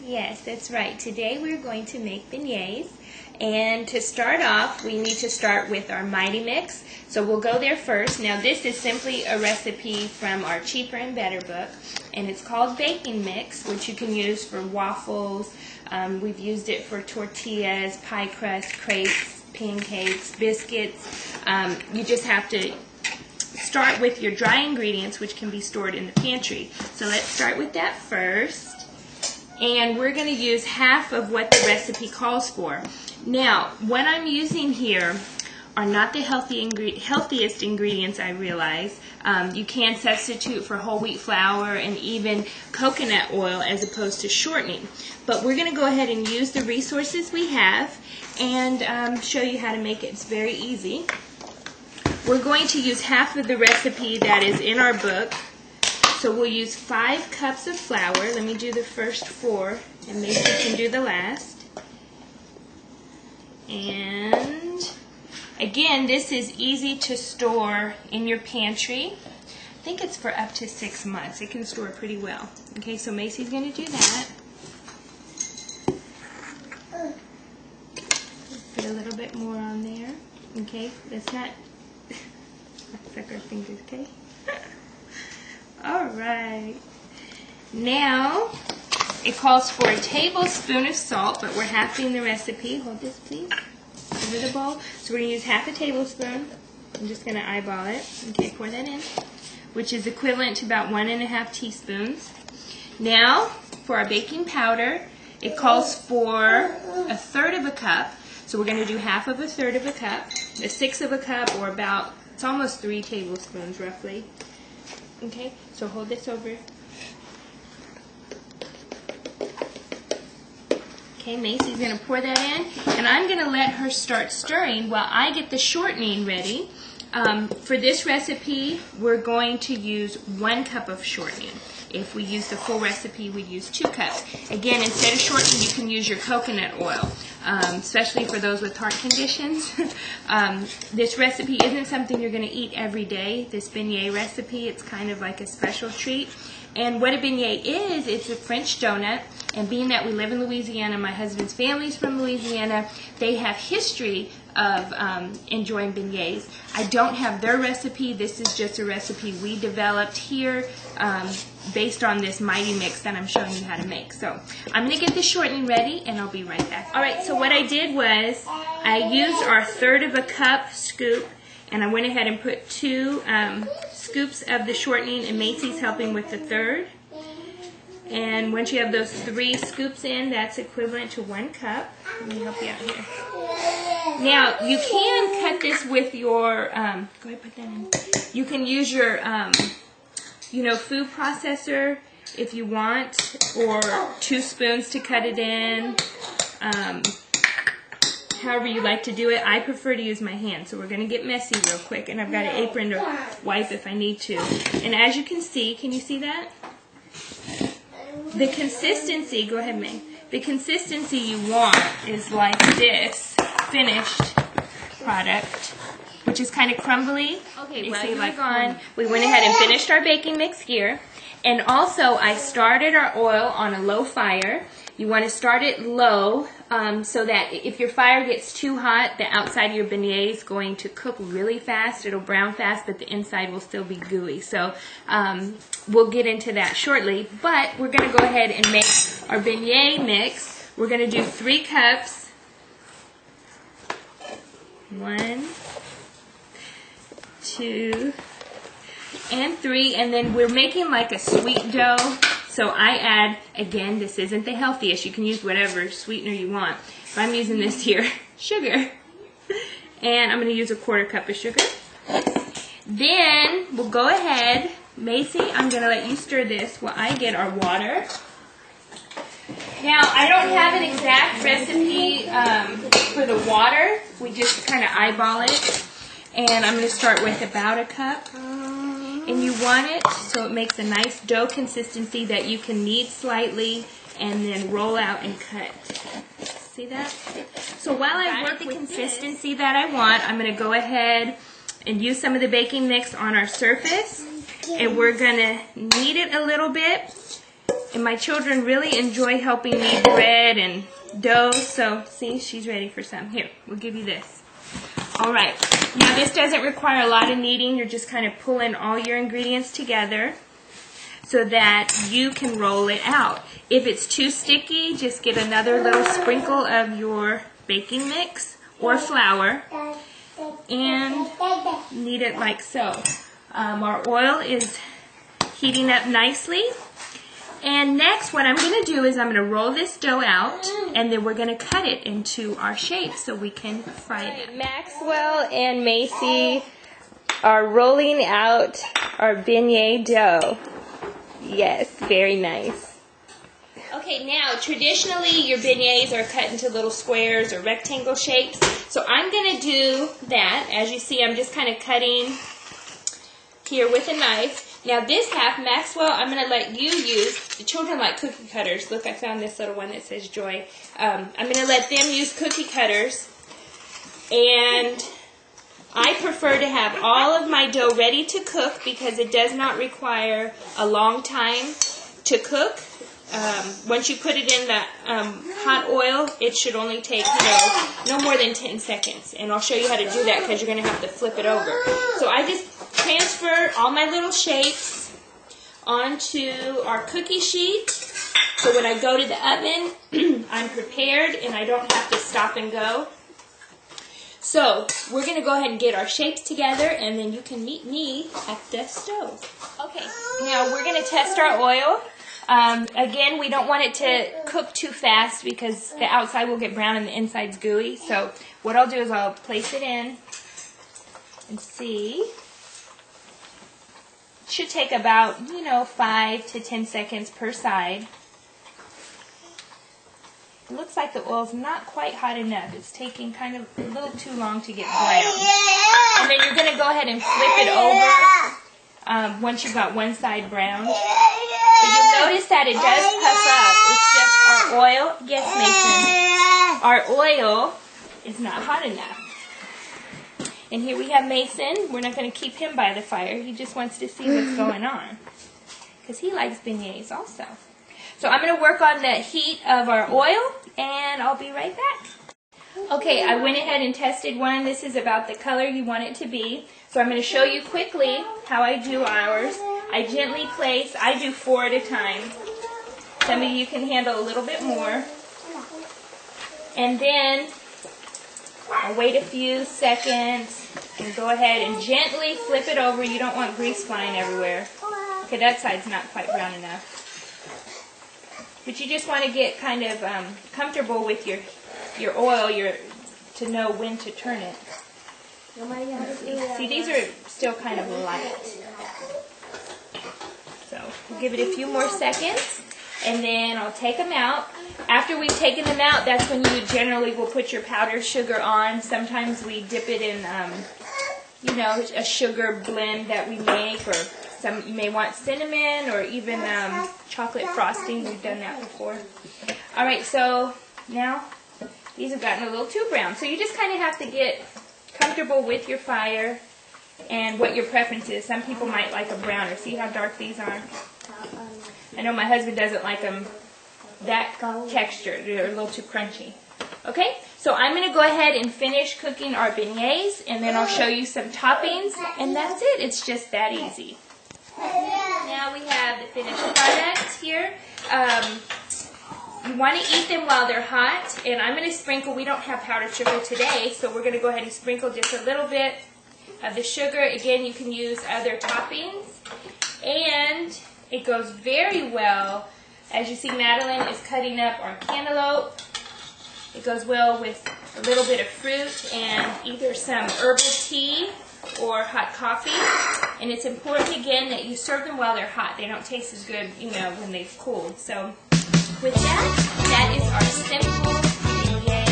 Yes, that's right. Today we're going to make beignets. And to start off, we need to start with our Mighty Mix. So we'll go there first. Now this is simply a recipe from our Cheaper and Better book. And it's called baking mix, which you can use for waffles. We've used it for tortillas, pie crust, crepes, pancakes, biscuits. You just have to start with your dry ingredients, which can be stored in the pantry. So let's start with that first. And we're going to use half of what the recipe calls for. Now, what I'm using here are not the healthiest ingredients, I realize. You can substitute for whole wheat flour and even coconut oil as opposed to shortening. But we're going to go ahead and use the resources we have and show you how to make it. It's very easy. We're going to use half of the recipe that is in our book. So we'll use 5 cups of flour. Let me do the first 4, and Macy can do the last. And again, this is easy to store in your pantry. I think it's for up to 6 months. It can store pretty well. Okay, so Macy's going to do that. Put a little bit more on there. Okay, that's not suck our fingers, okay? Alright. Now, it calls for a tablespoon of salt, but we're halving the recipe. Hold this, please. Over the bowl. So we're going to use half a tablespoon. I'm just going to eyeball it. Okay, pour that in. Which is equivalent to about 1½ teaspoons. Now, for our baking powder, it calls for 1/3 cup. So we're going to do half of 1/3 cup. 1/6 cup, or about, it's almost 3 tablespoons roughly. Okay, so hold this over. Okay, Macy's going to pour that in, and I'm going to let her start stirring while I get the shortening ready. For this recipe, we're going to use 1 cup of shortening. If we use the full recipe, we'd use 2 cups. Again, instead of shortening, you can use your coconut oil, especially for those with heart conditions. This recipe isn't something you're going to eat every day, this beignet recipe. It's kind of like a special treat. And what a beignet is, it's a French donut. And being that we live in Louisiana, my husband's family's from Louisiana, they have history of enjoying beignets. I don't have their recipe. This is just a recipe we developed here based on this Mighty Mix that I'm showing you how to make. So I'm going to get the shortening ready, and I'll be right back. Alright, so what I did was I used our 1/3 cup scoop, and I went ahead and put 2 scoops of the shortening, and Macy's helping with the 1/3. And once you have those 3 scoops in, that's equivalent to 1 cup. Let me help you out here. Now, you can cut this with your, go ahead, put that in. You can use your, food processor if you want, or 2 spoons to cut it in. However you like to do it. I prefer to use my hand, so we're going to get messy real quick. And I've got an apron to wipe if I need to. And as you can you see that? The consistency, go ahead, May. The consistency you want is like this finished product, which is kind of crumbly. Okay, well, you're gone. We went ahead and finished our baking mix here. And also, I started our oil on a low fire. You want to start it low so that if your fire gets too hot, the outside of your beignet is going to cook really fast. It'll brown fast, but the inside will still be gooey. So we'll get into that shortly. But we're going to go ahead and make our beignet mix. We're going to do 3 cups. 1, 2, and 3. And then we're making like a sweet dough. So I add, again, this isn't the healthiest. You can use whatever sweetener you want. But I'm using this here, sugar. And I'm going to use 1/4 cup of sugar. Then we'll go ahead, Macy, I'm going to let you stir this while I get our water. Now, I don't have an exact recipe for the water. We just kind of eyeball it. And I'm going to start with about 1 cup. And you want it so it makes a nice dough consistency that you can knead slightly and then roll out and cut. See that? So while I work the consistency that I want, I'm going to go ahead and use some of the baking mix on our surface. And we're going to knead it a little bit And my children really enjoy helping me bread and dough. So, see, she's ready for some. Here, we'll give you this. All right. Now, this doesn't require a lot of kneading. You're just kind of pulling all your ingredients together so that you can roll it out. If it's too sticky, just get another little sprinkle of your baking mix or flour and knead it like so. Our oil is heating up nicely. And next, what I'm going to do is I'm going to roll this dough out, and then we're going to cut it into our shape so we can fry it. Maxwell and Macy are rolling out our beignet dough. Yes, very nice. Okay, now traditionally your beignets are cut into little squares or rectangle shapes. So I'm going to do that. As you see, I'm just kind of cutting here with a knife. Now this half, Maxwell, I'm going to let you use. The children like cookie cutters. Look, I found this little one that says Joy. I'm going to let them use cookie cutters. And I prefer to have all of my dough ready to cook because it does not require a long time to cook. Once you put it in the hot oil, it should only take, no more than 10 seconds. And I'll show you how to do that because you're going to have to flip it over. So I just transfer all my little shapes onto our cookie sheet. So when I go to the oven, I'm prepared and I don't have to stop and go. So we're going to go ahead and get our shapes together, and then you can meet me at the stove. Okay, now we're going to test our oil. Again, we don't want it to cook too fast because the outside will get brown and the inside's gooey. So what I'll do is I'll place it in and see. It should take about, 5 to 10 seconds per side. It looks like the oil's not quite hot enough. It's taking kind of a little too long to get brown. And then you're going to go ahead and flip it over once you've got one side brown. But you'll notice that it does puff up. It's just our oil. Yes, Mason. Our oil is not hot enough. And here we have Mason. We're not going to keep him by the fire. He just wants to see what's going on because he likes beignets also. So I'm going to work on the heat of our oil, and I'll be right back. Okay, I went ahead and tested one. This is about the color you want it to be. So I'm going to show you quickly how I do ours. I gently place, I do 4 at a time. Some of you can handle a little bit more. And then I'll wait a few seconds and go ahead and gently flip it over. You don't want grease flying everywhere. Okay, that side's not quite brown enough. But you just want to get kind of comfortable with your oil to know when to turn it. See, these are still kind of light. So we'll give it a few more seconds, and then I'll take them out. After we've taken them out, that's when you generally will put your powdered sugar on. Sometimes we dip it in, a sugar blend that we make, or you may want cinnamon or even chocolate frosting. We've done that before. All right, so now these have gotten a little too brown. So you just kind of have to get comfortable with your fire and what your preference is. Some people might like a browner. See how dark these are? I know my husband doesn't like them that texture. They're a little too crunchy. Okay, so I'm going to go ahead and finish cooking our beignets, and then I'll show you some toppings, and that's it. It's just that easy. Now we have the finished products here. You want to eat them while they're hot, and I'm going to sprinkle. We don't have powdered sugar today, so we're going to go ahead and sprinkle just a little bit of the sugar. Again, you can use other toppings, and it goes very well. As you see, Madeline is cutting up our cantaloupe. It goes well with a little bit of fruit and either some herbal tea or hot coffee. And it's important, again, that you serve them while they're hot. They don't taste as good, when they've cooled. So with that is our simple beignet